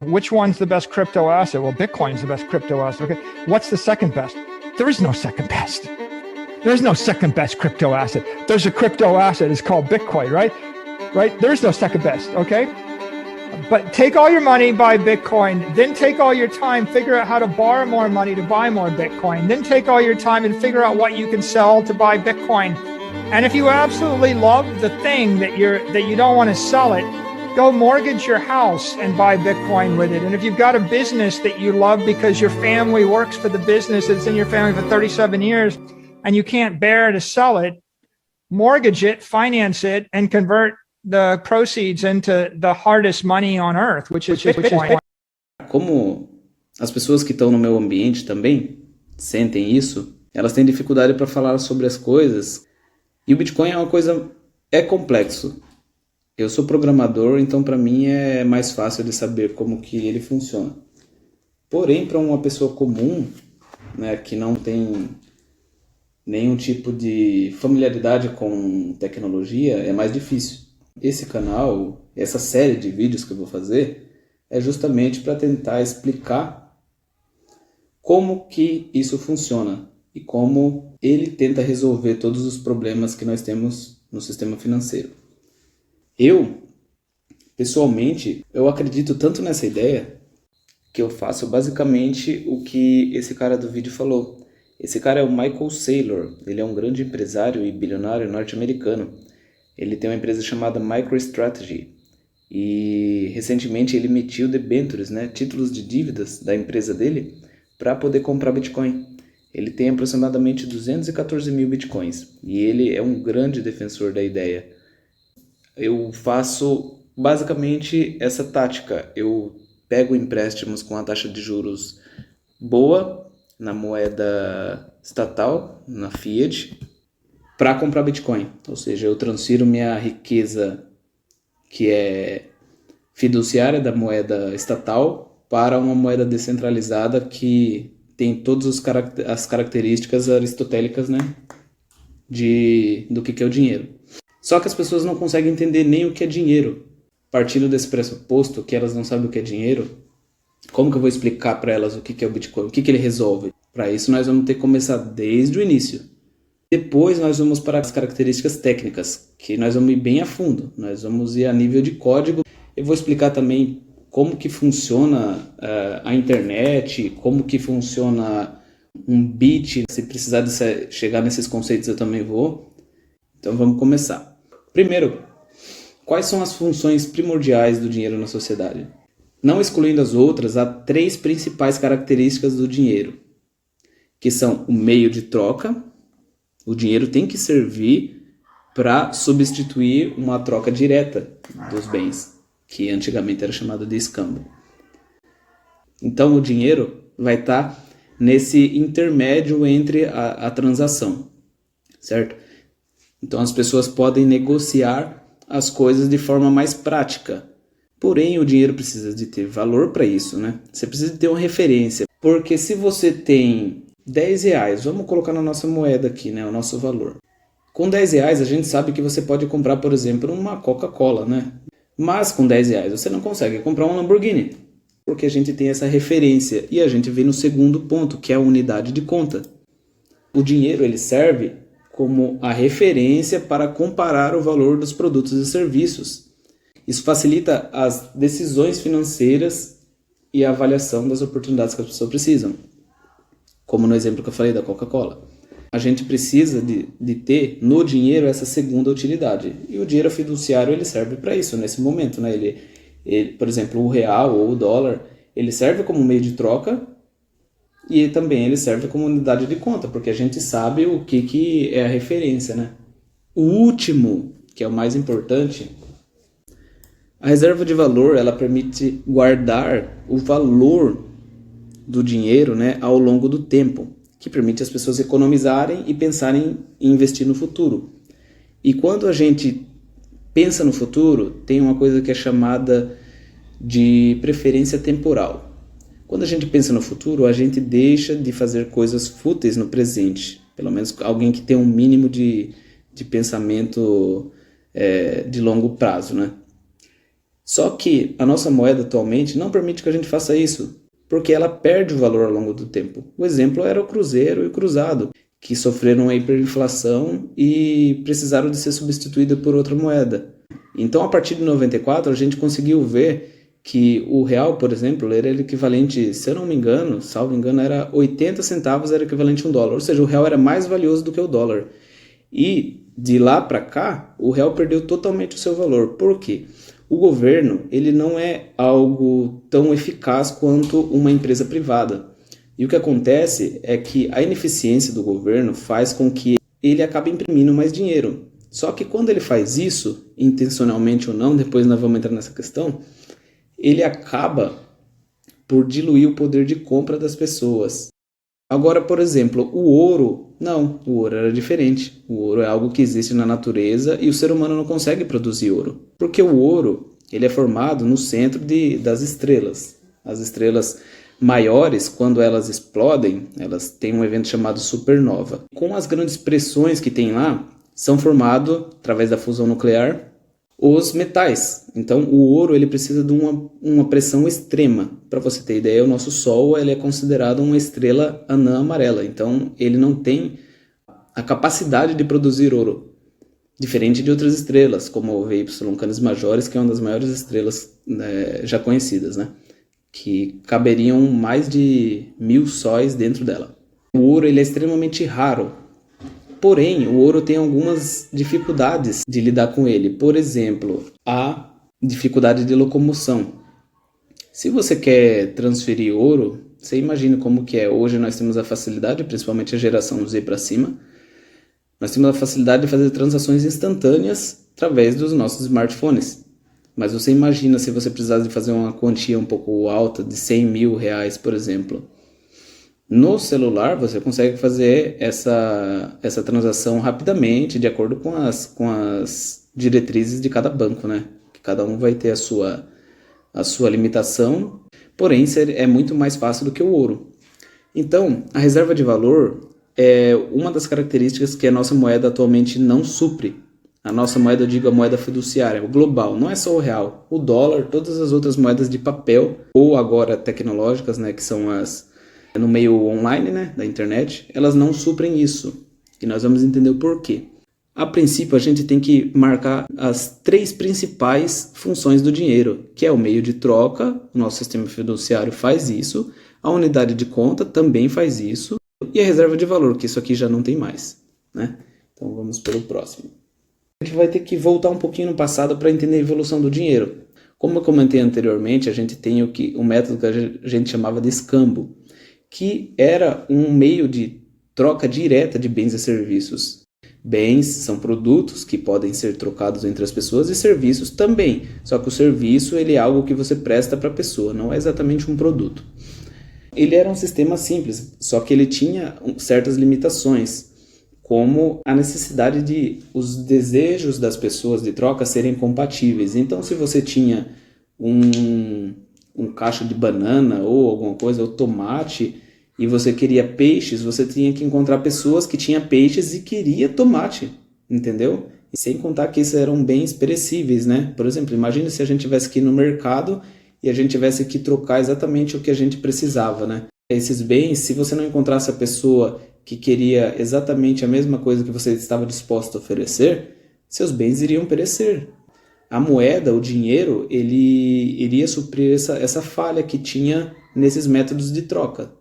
Which one's the best crypto asset? Well, Bitcoin's the best crypto asset. Okay. What's the second best? There is no second best. There is no second best crypto asset. There's a crypto asset. It's called Bitcoin, right? Right? There is no second best. Okay. But take all your money, buy Bitcoin, then take all your time, figure out how to borrow more money to buy more Bitcoin, then take all your time and figure out what you can sell to buy Bitcoin. And if you absolutely love the thing that you don't want to sell it, go mortgage your house and buy Bitcoin with it. And if you've got a business that you love because your family works for the business that's in your family for 37 years and you can't bear to sell it, mortgage it, finance it, and convert the proceeds into the hardest money on earth, which is Bitcoin. Como as pessoas que estão no meu ambiente também sentem isso, elas têm dificuldade para falar sobre as coisas. E o Bitcoin é uma coisa, é complexo. Eu sou programador, então para mim é mais fácil de saber como que ele funciona. Porém, para uma pessoa comum, né, que não tem nenhum tipo de familiaridade com tecnologia, é mais difícil. Esse canal, essa série de vídeos que eu vou fazer, é justamente para tentar explicar como que isso funciona e como ele tenta resolver todos os problemas que nós temos no sistema financeiro. Eu, pessoalmente, eu acredito tanto nessa ideia que eu faço basicamente o que esse cara do vídeo falou. Esse cara é o Michael Saylor, ele é um grande empresário e bilionário norte-americano. Ele tem uma empresa chamada MicroStrategy e recentemente ele emitiu debêntures, né, títulos de dívidas da empresa dele para poder comprar Bitcoin. Ele tem aproximadamente 214 mil Bitcoins e ele é um grande defensor da ideia. Eu faço basicamente essa tática. Eu pego empréstimos com a taxa de juros boa na moeda estatal, na Fiat, para comprar Bitcoin. Ou seja, eu transfiro minha riqueza, que é fiduciária da moeda estatal, para uma moeda descentralizada que tem todas as características aristotélicas, né, do que é o dinheiro. Só que as pessoas não conseguem entender nem o que é dinheiro. Partindo desse pressuposto que elas não sabem o que é dinheiro, como que eu vou explicar para elas o que é o Bitcoin? O que ele resolve? Para isso nós vamos ter que começar desde o início. Depois nós vamos para as características técnicas, que nós vamos ir bem a fundo. Nós vamos ir a nível de código. Eu vou explicar também como que funciona a internet, como que funciona um bit. Se precisar chegar nesses conceitos eu também vou. Então vamos começar. Primeiro, quais são as funções primordiais do dinheiro na sociedade? Não excluindo as outras, há 3 principais características do dinheiro, que são o meio de troca. O dinheiro tem que servir para substituir uma troca direta dos bens, que antigamente era chamado de escambo. Então o dinheiro vai estar nesse intermédio entre a transação, certo? Então as pessoas podem negociar as coisas de forma mais prática. Porém, o dinheiro precisa de ter valor para isso, né? Você precisa de ter uma referência. Porque se você tem 10 reais, vamos colocar na nossa moeda aqui, né, o nosso valor. Com 10 reais a gente sabe que você pode comprar, por exemplo, uma Coca-Cola, né? Mas com 10 reais você não consegue comprar um Lamborghini. Porque a gente tem essa referência. E a gente vem no segundo ponto, que é a unidade de conta. O dinheiro ele serve como a referência para comparar o valor dos produtos e serviços. Isso facilita as decisões financeiras e a avaliação das oportunidades que as pessoas precisam. Como no exemplo que eu falei da Coca-Cola. A gente precisa de ter no dinheiro essa segunda utilidade. E o dinheiro fiduciário ele serve para isso nesse momento, né? Ele, por exemplo, o real ou o dólar, ele serve como meio de troca e também ele serve como unidade de conta, porque a gente sabe o que é a referência, né? O último, que é o mais importante, a reserva de valor, ela permite guardar o valor do dinheiro, né, ao longo do tempo, que permite as pessoas economizarem e pensarem em investir no futuro. E quando a gente pensa no futuro, tem uma coisa que é chamada de preferência temporal. Quando a gente pensa no futuro, a gente deixa de fazer coisas fúteis no presente. Pelo menos alguém que tem um mínimo de pensamento de longo prazo, né? Só que a nossa moeda atualmente não permite que a gente faça isso, porque ela perde o valor ao longo do tempo. O exemplo era o cruzeiro e o cruzado, que sofreram a hiperinflação e precisaram de ser substituída por outra moeda. Então, a partir de 94, a gente conseguiu ver que o real, por exemplo, era equivalente, se eu não me engano, salvo engano, era 80 centavos, era equivalente a $1. Ou seja, o real era mais valioso do que o dólar. E de lá para cá, o real perdeu totalmente o seu valor. Por quê? O governo, ele não é algo tão eficaz quanto uma empresa privada. E o que acontece é que a ineficiência do governo faz com que ele acabe imprimindo mais dinheiro. Só que quando ele faz isso, intencionalmente ou não, depois nós vamos entrar nessa questão, ele acaba por diluir o poder de compra das pessoas. Agora, por exemplo, o ouro, não, o ouro era diferente. O ouro é algo que existe na natureza e o ser humano não consegue produzir ouro. Porque o ouro, ele é formado no centro das estrelas. As estrelas maiores, quando elas explodem, elas têm um evento chamado supernova. Com as grandes pressões que tem lá, são formados, através da fusão nuclear, os metais. Então, o ouro ele precisa de uma pressão extrema. Para você ter ideia, o nosso Sol ele é considerado uma estrela anã amarela. Então, ele não tem a capacidade de produzir ouro. Diferente de outras estrelas, como o VY Canis Majoris, que é uma das maiores estrelas já conhecidas, né? Que caberiam mais de 1000 sóis dentro dela. O ouro ele é extremamente raro. Porém, o ouro tem algumas dificuldades de lidar com ele. Por exemplo, a dificuldade de locomoção. Se você quer transferir ouro, você imagina como que é. Hoje nós temos a facilidade, principalmente a geração Z para cima, nós temos a facilidade de fazer transações instantâneas através dos nossos smartphones. Mas você imagina se você precisasse de fazer uma quantia um pouco alta, de 100 mil reais, por exemplo. No celular, você consegue fazer essa transação rapidamente, de acordo com as diretrizes de cada banco, né? Que cada um vai ter a sua limitação, porém é muito mais fácil do que o ouro. Então, a reserva de valor é uma das características que a nossa moeda atualmente não supre. A nossa moeda, eu digo a moeda fiduciária, o global, não é só o real. O dólar, todas as outras moedas de papel, ou agora tecnológicas, né, que são no meio online, né, da internet, elas não suprem isso. E nós vamos entender o porquê. A princípio, a gente tem que marcar as 3 principais funções do dinheiro, que é o meio de troca, o nosso sistema fiduciário faz isso, a unidade de conta também faz isso, e a reserva de valor, que isso aqui já não tem mais, né? Então vamos pelo próximo. A gente vai ter que voltar um pouquinho no passado para entender a evolução do dinheiro. Como eu comentei anteriormente, a gente tem o método que a gente chamava de escambo, que era um meio de troca direta de bens e serviços. Bens são produtos que podem ser trocados entre as pessoas e serviços também. Só que o serviço ele é algo que você presta para a pessoa, não é exatamente um produto. Ele era um sistema simples, só que ele tinha certas limitações, como a necessidade de os desejos das pessoas de troca serem compatíveis. Então, se você tinha um cacho de banana ou alguma coisa, ou tomate, e você queria peixes, você tinha que encontrar pessoas que tinham peixes e queria tomate, entendeu? E sem contar que isso eram bens perecíveis, né? Por exemplo, imagine se a gente tivesse que ir no mercado e a gente tivesse que trocar exatamente o que a gente precisava, né? Esses bens, se você não encontrasse a pessoa que queria exatamente a mesma coisa que você estava disposto a oferecer, seus bens iriam perecer. A moeda, o dinheiro, ele iria suprir essa falha que tinha nesses métodos de troca.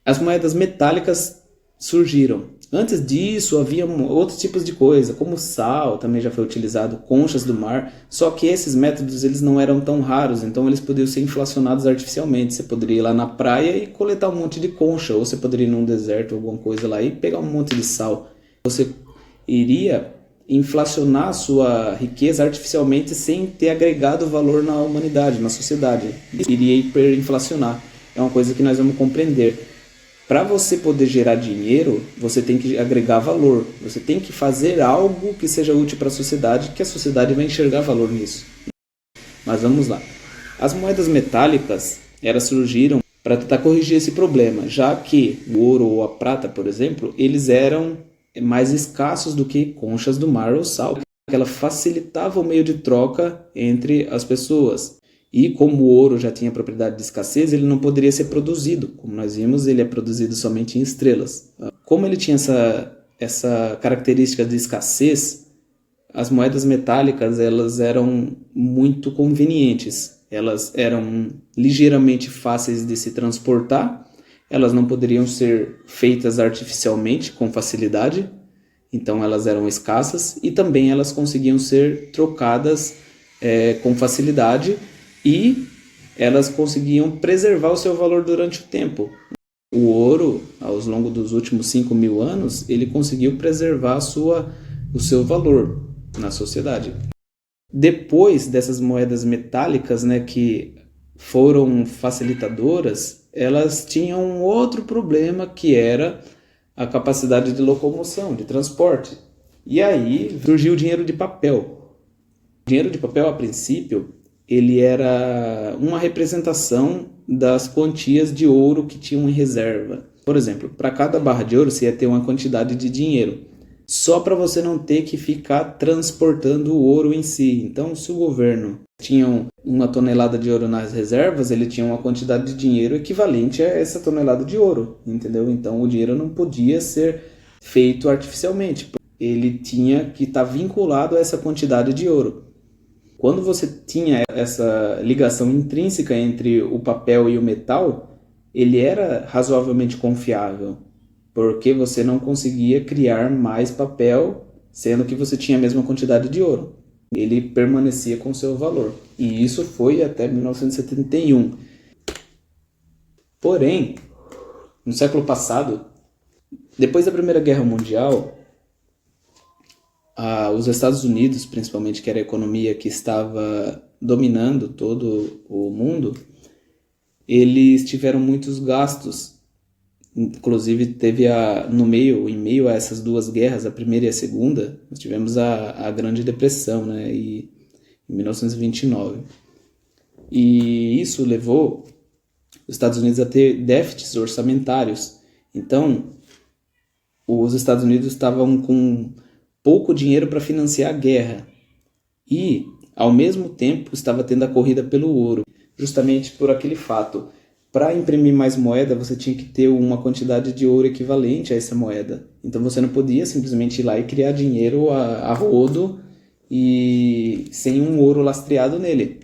As moedas metálicas surgiram. Antes disso, havia outros tipos de coisa, como sal, também já foi utilizado, conchas do mar, só que esses métodos eles não eram tão raros, então eles podiam ser inflacionados artificialmente. Você poderia ir lá na praia e coletar um monte de concha, ou você poderia ir num deserto, alguma coisa lá, e pegar um monte de sal. Você iria inflacionar a sua riqueza artificialmente sem ter agregado valor na humanidade, na sociedade. Iria hiperinflacionar. É uma coisa que nós vamos compreender. Para você poder gerar dinheiro, você tem que agregar valor. Você tem que fazer algo que seja útil para a sociedade, que a sociedade vai enxergar valor nisso. Mas vamos lá. As moedas metálicas, elas surgiram para tentar corrigir esse problema, já que o ouro ou a prata, por exemplo, eles eram mais escassos do que conchas do mar ou sal, ela facilitava o meio de troca entre as pessoas. E como o ouro já tinha propriedade de escassez, ele não poderia ser produzido. Como nós vimos, ele é produzido somente em estrelas. Como ele tinha essa característica de escassez, as moedas metálicas elas eram muito convenientes. Elas eram ligeiramente fáceis de se transportar, elas não poderiam ser feitas artificialmente com facilidade, então elas eram escassas, e também elas conseguiam ser trocadas com facilidade, e elas conseguiam preservar o seu valor durante o tempo. O ouro, ao longo dos últimos 5.000 anos, ele conseguiu preservar o seu valor na sociedade. Depois dessas moedas metálicas, né, que foram facilitadoras, elas tinham um outro problema, que era a capacidade de locomoção, de transporte. E aí surgiu o dinheiro de papel. O dinheiro de papel, a princípio, ele era uma representação das quantias de ouro que tinham em reserva. Por exemplo, para cada barra de ouro você ia ter uma quantidade de dinheiro, só para você não ter que ficar transportando o ouro em si. Então, se o governo tinha 1 tonelada de ouro nas reservas, ele tinha uma quantidade de dinheiro equivalente a essa tonelada de ouro, entendeu? Então, o dinheiro não podia ser feito artificialmente, ele tinha que estar vinculado a essa quantidade de ouro. Quando você tinha essa ligação intrínseca entre o papel e o metal, ele era razoavelmente confiável, porque você não conseguia criar mais papel, sendo que você tinha a mesma quantidade de ouro. Ele permanecia com seu valor. E isso foi até 1971. Porém, no século passado, depois da Primeira Guerra Mundial, os Estados Unidos, principalmente, que era a economia que estava dominando todo o mundo, eles tiveram muitos gastos. Inclusive, teve em meio a essas duas guerras, a primeira e a segunda, nós tivemos a Grande Depressão, né, em 1929. E isso levou os Estados Unidos a ter déficits orçamentários. Então, os Estados Unidos estavam com pouco dinheiro para financiar a guerra. E, ao mesmo tempo, estava tendo a corrida pelo ouro, justamente por aquele fato. Para imprimir mais moeda, você tinha que ter uma quantidade de ouro equivalente a essa moeda. Então você não podia simplesmente ir lá e criar dinheiro a rodo e sem um ouro lastreado nele.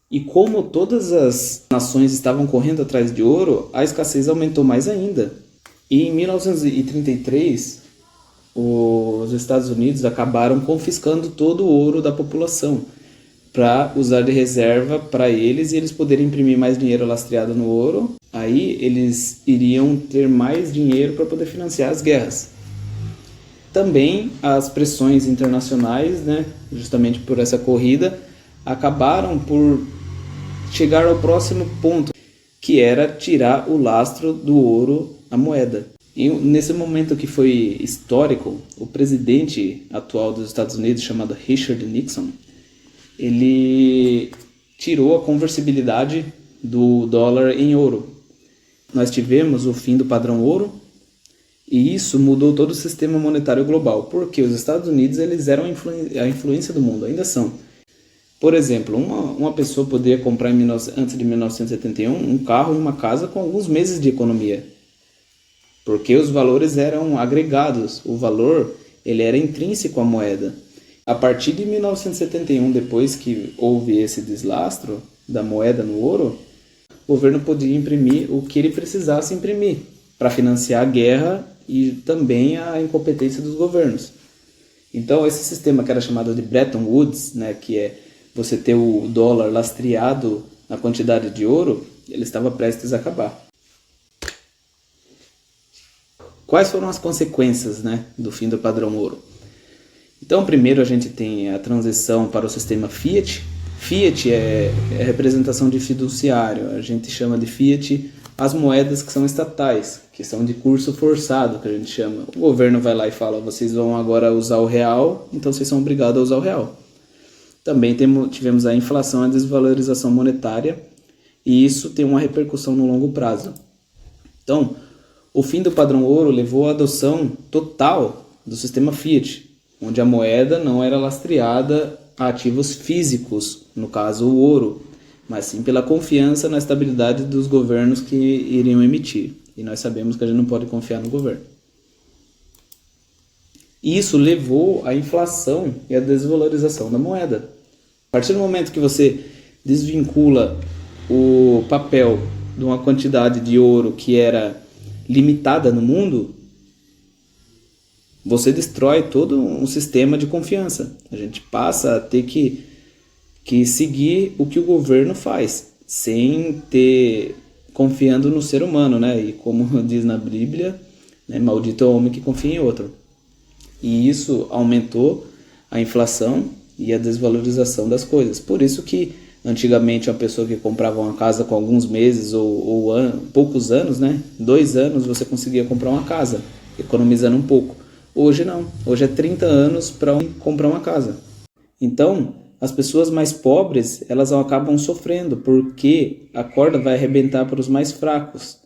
E como todas as nações estavam correndo atrás de ouro, a escassez aumentou mais ainda. E em 1933, os Estados Unidos acabaram confiscando todo o ouro da população para usar de reserva para eles, e eles poderem imprimir mais dinheiro lastreado no ouro. Aí eles iriam ter mais dinheiro para poder financiar as guerras. Também as pressões internacionais, né, justamente por essa corrida, acabaram por chegar ao próximo ponto, que era tirar o lastro do ouro na moeda. E nesse momento que foi histórico, o presidente atual dos Estados Unidos, chamado Richard Nixon, ele tirou a conversibilidade do dólar em ouro. Nós tivemos o fim do padrão ouro, e isso mudou todo o sistema monetário global, porque os Estados Unidos eles eram a influência do mundo, ainda são. Por exemplo, uma pessoa poderia comprar antes de 1971 um carro e uma casa com alguns meses de economia, porque os valores eram agregados, o valor ele era intrínseco à moeda. A partir de 1971, depois que houve esse deslastro da moeda no ouro, o governo podia imprimir o que ele precisasse imprimir para financiar a guerra e também a incompetência dos governos. Então, esse sistema que era chamado de Bretton Woods, né, que é você ter o dólar lastreado na quantidade de ouro, ele estava prestes a acabar. Quais foram as consequências, né, do fim do padrão ouro? Então, primeiro a gente tem a transição para o sistema Fiat. Fiat é a representação de fiduciário. A gente chama de Fiat as moedas que são estatais, que são de curso forçado, que a gente chama. O governo vai lá e fala, vocês vão agora usar o real, então vocês são obrigados a usar o real. Também tivemos a inflação e a desvalorização monetária, e isso tem uma repercussão no longo prazo. Então, o fim do padrão ouro levou à adoção total do sistema Fiat. onde a moeda não era lastreada a ativos físicos, no caso o ouro, mas sim pela confiança na estabilidade dos governos que iriam emitir. E nós sabemos que a gente não pode confiar no governo. E isso levou à inflação e à desvalorização da moeda. A partir do momento que você desvincula o papel de uma quantidade de ouro que era limitada no mundo, você destrói todo um sistema de confiança. A gente passa a ter que seguir o que o governo faz, sem ter confiando no ser humano, né? E como diz na Bíblia, né, maldito é o homem que confia em outro. E isso aumentou a inflação e a desvalorização das coisas. Por isso que antigamente uma pessoa que comprava uma casa com alguns meses ou poucos anos, né? 2 anos você conseguia comprar uma casa, economizando um pouco. Hoje não, hoje é 30 anos para comprar uma casa. Então, as pessoas mais pobres, elas acabam sofrendo, porque a corda vai arrebentar para os mais fracos.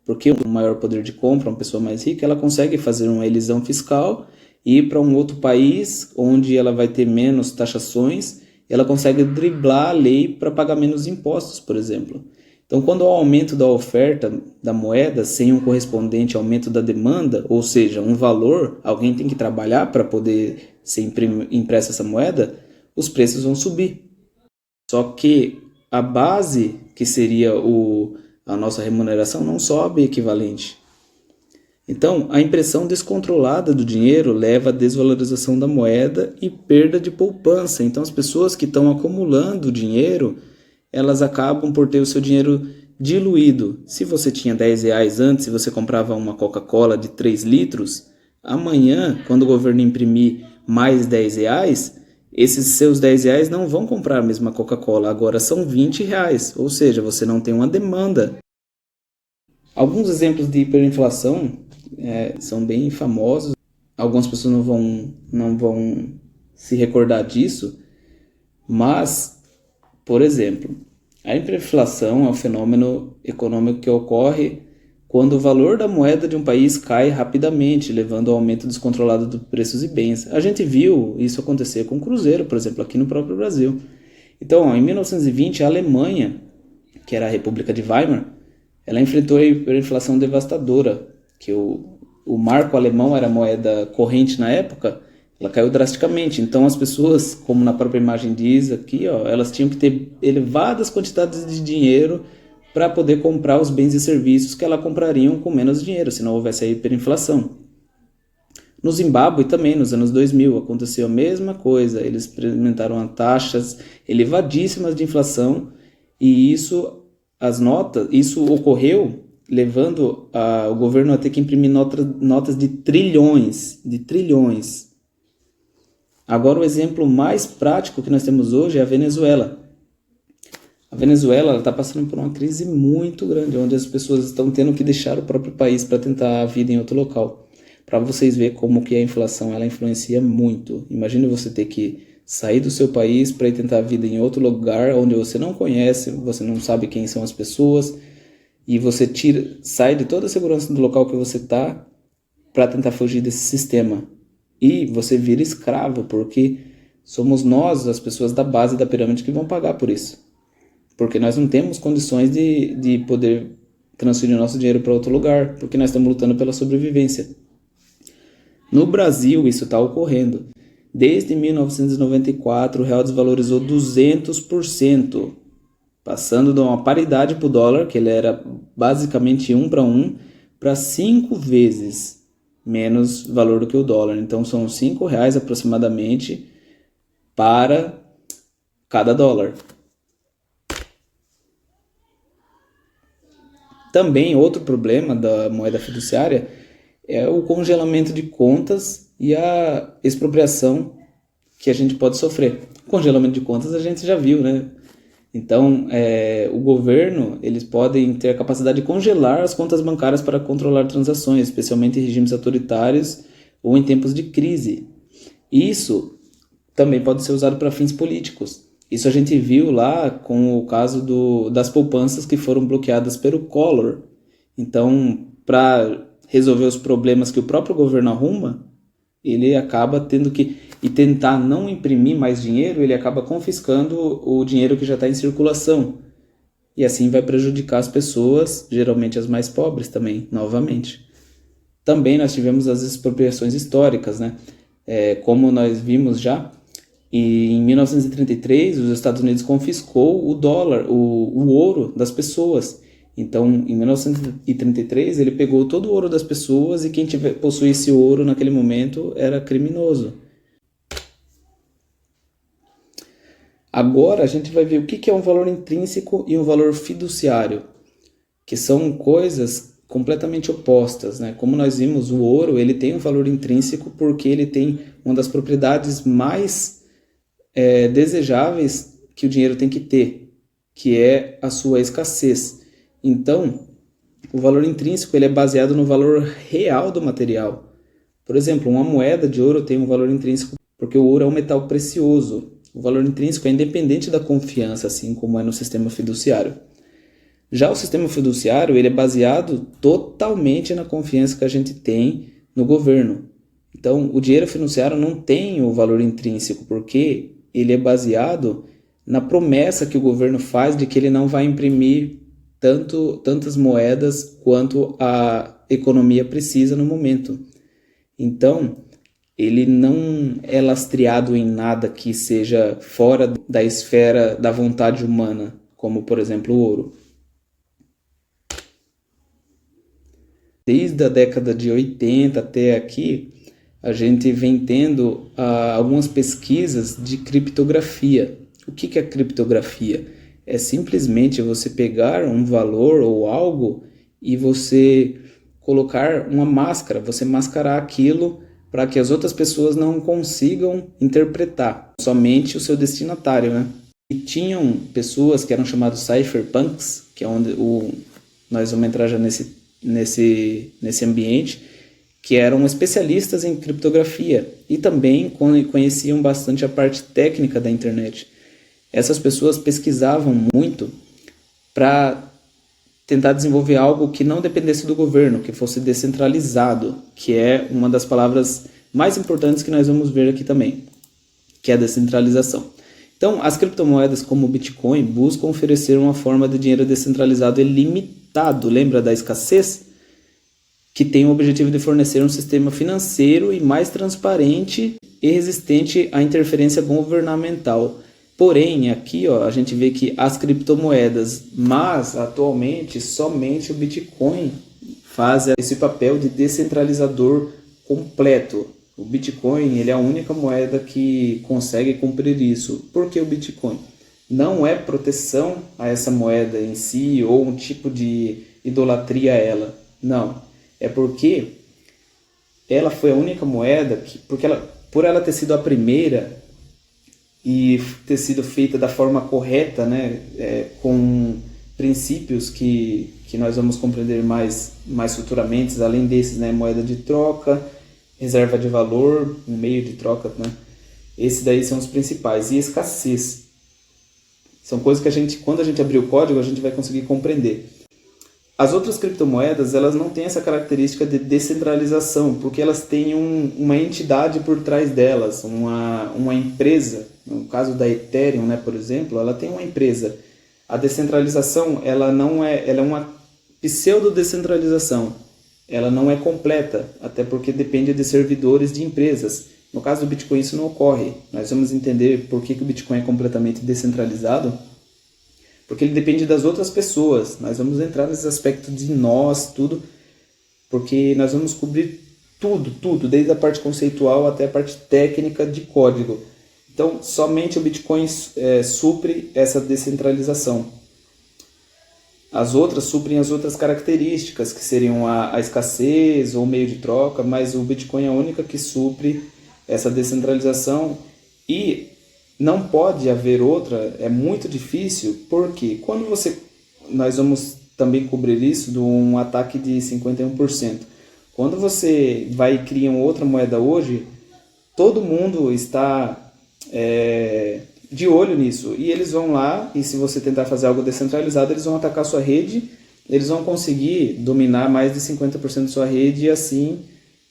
Porque o maior poder de compra, uma pessoa mais rica, ela consegue fazer uma elisão fiscal e ir para um outro país, onde ela vai ter menos taxações, ela consegue driblar a lei para pagar menos impostos, por exemplo. Então, quando há um aumento da oferta da moeda sem um correspondente aumento da demanda, ou seja, um valor, alguém tem que trabalhar para poder ser impressa essa moeda, os preços vão subir. Só que a base, que seria a nossa remuneração, não sobe equivalente. Então, a impressão descontrolada do dinheiro leva à desvalorização da moeda e perda de poupança. Então, as pessoas que estão acumulando dinheiro, elas acabam por ter o seu dinheiro diluído. Se você tinha R$10 antes, se você comprava uma Coca-Cola de 3 litros, amanhã, quando o governo imprimir mais R$10, esses seus R$10 não vão comprar a mesma Coca-Cola, agora são R$20, ou seja, você não tem uma demanda. Alguns exemplos de hiperinflação são bem famosos. Algumas pessoas não vão se recordar disso, mas, por exemplo, a hiperinflação é um fenômeno econômico que ocorre quando o valor da moeda de um país cai rapidamente, levando ao aumento descontrolado de preços e bens. A gente viu isso acontecer com o cruzeiro, por exemplo, aqui no próprio Brasil. Então, em 1920, a Alemanha, que era a República de Weimar, ela enfrentou a hiperinflação devastadora, que o marco alemão era a moeda corrente na época, ela caiu drasticamente. Então as pessoas, como na própria imagem diz aqui, elas tinham que ter elevadas quantidades de dinheiro para poder comprar os bens e serviços que elas comprariam com menos dinheiro, se não houvesse a hiperinflação. No Zimbábue também, nos anos 2000, aconteceu a mesma coisa. Eles experimentaram taxas elevadíssimas de inflação e isso ocorreu levando o governo a ter que imprimir notas de trilhões. Agora, o exemplo mais prático que nós temos hoje é a Venezuela. A Venezuela está passando por uma crise muito grande, onde as pessoas estão tendo que deixar o próprio país para tentar a vida em outro local. Para vocês verem como que a inflação ela influencia muito. Imagine você ter que sair do seu país para ir tentar a vida em outro lugar, onde você não conhece, você não sabe quem são as pessoas, e você sai de toda a segurança do local que você está para tentar fugir desse sistema. E você vira escravo, porque somos nós, as pessoas da base da pirâmide, que vão pagar por isso. Porque nós não temos condições de poder transferir o nosso dinheiro para outro lugar, porque nós estamos lutando pela sobrevivência. No Brasil, isso está ocorrendo. Desde 1994, o real desvalorizou 200%, passando de uma paridade para o dólar, que ele era basicamente 1 para 1, para 5 vezes menos valor do que o dólar. Então são R$5 aproximadamente para cada dólar. Também outro problema da moeda fiduciária é o congelamento de contas e a expropriação que a gente pode sofrer. O congelamento de contas a gente já viu, né? Então, o governo, eles podem ter a capacidade de congelar as contas bancárias para controlar transações, especialmente em regimes autoritários ou em tempos de crise. Isso também pode ser usado para fins políticos. Isso a gente viu lá com o caso das poupanças que foram bloqueadas pelo Collor. Então, para resolver os problemas que o próprio governo arruma, ele acaba tendo que, e tentar não imprimir mais dinheiro, ele acaba confiscando o dinheiro que já está em circulação. E assim vai prejudicar as pessoas, geralmente as mais pobres também, novamente. Também nós tivemos as expropriações históricas, né? Como nós vimos já, e em 1933 os Estados Unidos confiscou o dólar, o ouro das pessoas. Então, em 1933, ele pegou todo o ouro das pessoas e quem possuísse ouro naquele momento era criminoso. Agora a gente vai ver o que é um valor intrínseco e um valor fiduciário, que são coisas completamente opostas, né? Como nós vimos, o ouro ele tem um valor intrínseco porque ele tem uma das propriedades mais desejáveis que o dinheiro tem que ter, que é a sua escassez. Então, o valor intrínseco ele é baseado no valor real do material. Por exemplo, uma moeda de ouro tem um valor intrínseco porque o ouro é um metal precioso. O valor intrínseco é independente da confiança, assim como é no sistema fiduciário. Já o sistema fiduciário ele é baseado totalmente na confiança que a gente tem no governo. Então, o dinheiro fiduciário não tem o valor intrínseco, porque ele é baseado na promessa que o governo faz de que ele não vai imprimir tantas moedas quanto a economia precisa no momento. Então, ele não é lastreado em nada que seja fora da esfera da vontade humana, como, por exemplo, o ouro. Desde a década de 80 até aqui, a gente vem tendo algumas pesquisas de criptografia. O que é criptografia? É simplesmente você pegar um valor ou algo e você colocar uma máscara, você mascarar aquilo para que as outras pessoas não consigam interpretar, somente o seu destinatário, né? E tinham pessoas que eram chamadas cypherpunks, que é onde nós vamos entrar já nesse ambiente, que eram especialistas em criptografia e também conheciam bastante a parte técnica da internet. Essas pessoas pesquisavam muito para tentar desenvolver algo que não dependesse do governo, que fosse descentralizado, que é uma das palavras mais importantes que nós vamos ver aqui também, que é a descentralização. Então, as criptomoedas como o Bitcoin buscam oferecer uma forma de dinheiro descentralizado e limitado. Lembra da escassez? Que tem o objetivo de fornecer um sistema financeiro e mais transparente e resistente à interferência governamental. Porém, aqui a gente vê que as criptomoedas, mas atualmente somente o Bitcoin faz esse papel de descentralizador completo. O Bitcoin ele é a única moeda que consegue cumprir isso. Por que o Bitcoin? Não é proteção a essa moeda em si ou um tipo de idolatria a ela. Não. É porque ela foi a única moeda por ela ter sido a primeira e ter sido feita da forma correta, né, com princípios que nós vamos compreender mais futuramente, além desses, né, moeda de troca, reserva de valor, um meio de troca, né, esses daí são os principais, e escassez. São coisas que quando a gente abrir o código, a gente vai conseguir compreender. As outras criptomoedas, elas não têm essa característica de descentralização, porque elas têm uma entidade por trás delas, uma empresa. No caso da Ethereum, né, por exemplo, ela tem uma empresa. A descentralização, ela é uma pseudo-descentralização. Ela não é completa, até porque depende de servidores de empresas. No caso do Bitcoin, isso não ocorre. Nós vamos entender por que o Bitcoin é completamente descentralizado, porque ele depende das outras pessoas. Nós vamos entrar nesse aspecto de nós, tudo, porque nós vamos cobrir tudo, desde a parte conceitual até a parte técnica de código. Então, somente o Bitcoin supre essa descentralização. As outras suprem as outras características, que seriam a escassez ou meio de troca, mas o Bitcoin é a única que supre essa descentralização e não pode haver outra, é muito difícil, porque quando nós vamos também cobrir isso de um ataque de 51%. Quando você vai e cria uma outra moeda hoje, todo mundo está de olho nisso, e eles vão lá, e se você tentar fazer algo descentralizado, eles vão atacar a sua rede, eles vão conseguir dominar mais de 50% da sua rede, e assim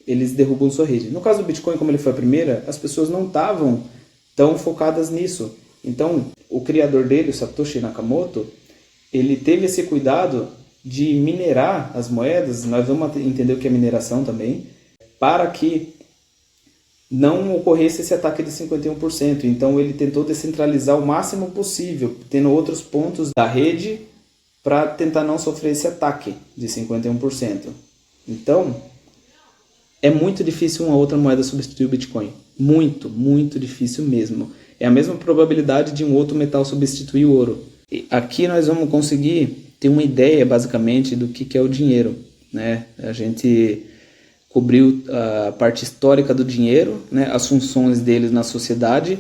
eles derrubam sua rede. No caso do Bitcoin, como ele foi a primeira, as pessoas não estavam tão focadas nisso. Então, o criador dele, o Satoshi Nakamoto, ele teve esse cuidado de minerar as moedas, nós vamos entender o que é mineração também, para que não ocorresse esse ataque de 51%. Então ele tentou descentralizar o máximo possível, tendo outros pontos da rede para tentar não sofrer esse ataque de 51%. Então, é muito difícil uma outra moeda substituir o Bitcoin. Muito, muito difícil mesmo. É a mesma probabilidade de um outro metal substituir o ouro. E aqui nós vamos conseguir ter uma ideia, basicamente, do que é o dinheiro, né? A gente cobriu a parte histórica do dinheiro, né? As funções dele na sociedade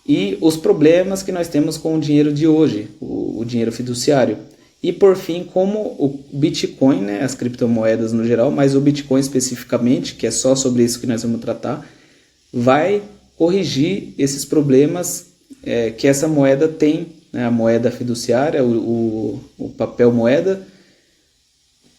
e os problemas que nós temos com o dinheiro de hoje, o dinheiro fiduciário. E, por fim, como o Bitcoin, né? As criptomoedas no geral, mas o Bitcoin especificamente, que é só sobre isso que nós vamos tratar, vai corrigir esses problemas que essa moeda tem, né? A moeda fiduciária, o papel moeda,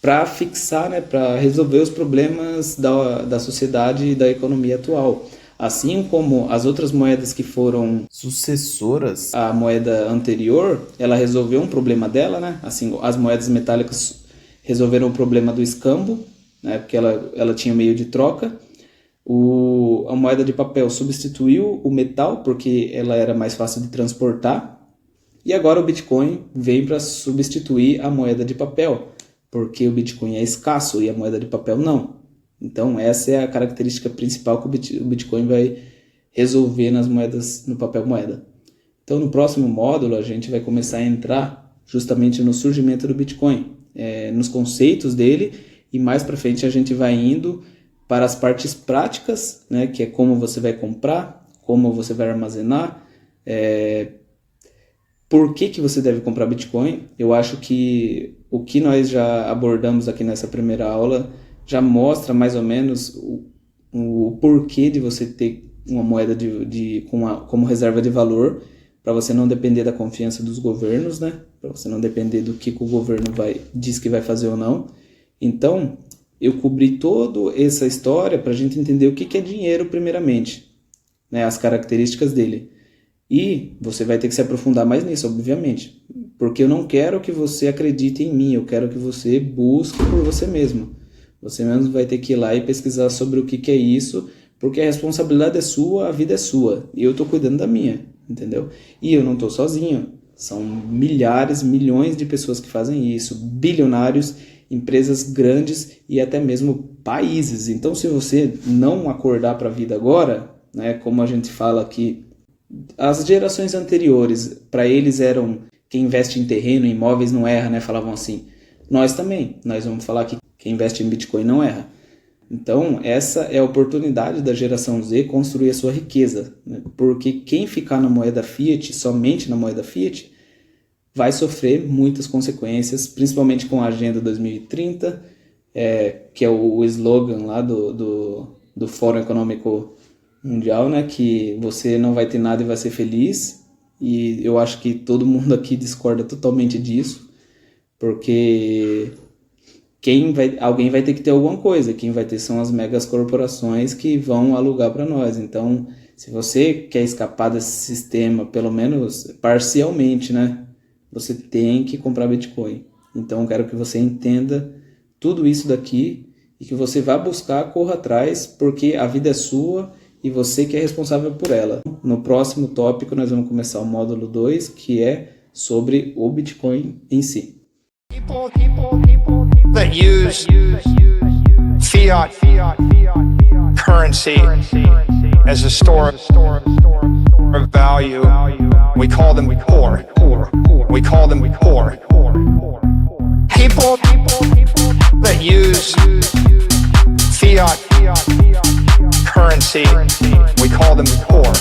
para fixar, né? Para resolver os problemas da sociedade e da economia atual. Assim como as outras moedas que foram sucessoras à moeda anterior, ela resolveu um problema dela, né? Assim, as moedas metálicas resolveram o problema do escambo, né? Porque ela tinha meio de troca. A moeda de papel substituiu o metal, porque ela era mais fácil de transportar. E agora o Bitcoin vem para substituir a moeda de papel, porque o Bitcoin é escasso e a moeda de papel não. Então essa é a característica principal que o Bitcoin vai resolver nas moedas, no papel moeda. Então no próximo módulo a gente vai começar a entrar justamente no surgimento do Bitcoin, nos conceitos dele, e mais para frente a gente vai indo para as partes práticas, né, que é como você vai comprar, como você vai armazenar, por que você deve comprar Bitcoin. Eu acho que o que nós já abordamos aqui nessa primeira aula já mostra mais ou menos o porquê de você ter uma moeda como reserva de valor, para você não depender da confiança dos governos, né? Para você não depender do que o governo diz que vai fazer ou não. Então, eu cobri toda essa história para a gente entender o que é dinheiro primeiramente, né? As características dele. E você vai ter que se aprofundar mais nisso, obviamente, porque eu não quero que você acredite em mim, eu quero que você busque por você mesmo. Você mesmo vai ter que ir lá e pesquisar sobre o que é isso, porque a responsabilidade é sua, a vida é sua, e eu estou cuidando da minha, entendeu? E eu não estou sozinho, são milhares, milhões de pessoas que fazem isso, bilionários, empresas grandes e até mesmo países. Então, se você não acordar para a vida agora, né, como a gente fala aqui, as gerações anteriores, para eles eram quem investe em terreno, em imóveis não erra, né? Falavam assim. Nós também, nós vamos falar que quem investe em Bitcoin não erra. Então, essa é a oportunidade da geração Z construir a sua riqueza, né? Porque quem ficar na moeda fiat, somente na moeda fiat, vai sofrer muitas consequências, principalmente com a Agenda 2030, que é o slogan lá do Fórum Econômico Mundial, né? Que você não vai ter nada e vai ser feliz. E eu acho que todo mundo aqui discorda totalmente disso, porque alguém vai ter que ter alguma coisa. Quem vai ter são as megas corporações que vão alugar para nós. Então, se você quer escapar desse sistema, pelo menos parcialmente, né, você tem que comprar Bitcoin. Então, eu quero que você entenda tudo isso daqui e que você vá buscar, corra atrás, porque a vida é sua e você que é responsável por ela. No próximo tópico, nós vamos começar o módulo 2, que é sobre o Bitcoin em si. That use fiat currency as a store of value, we call them poor. We call them poor. People that use fiat currency, we call them poor.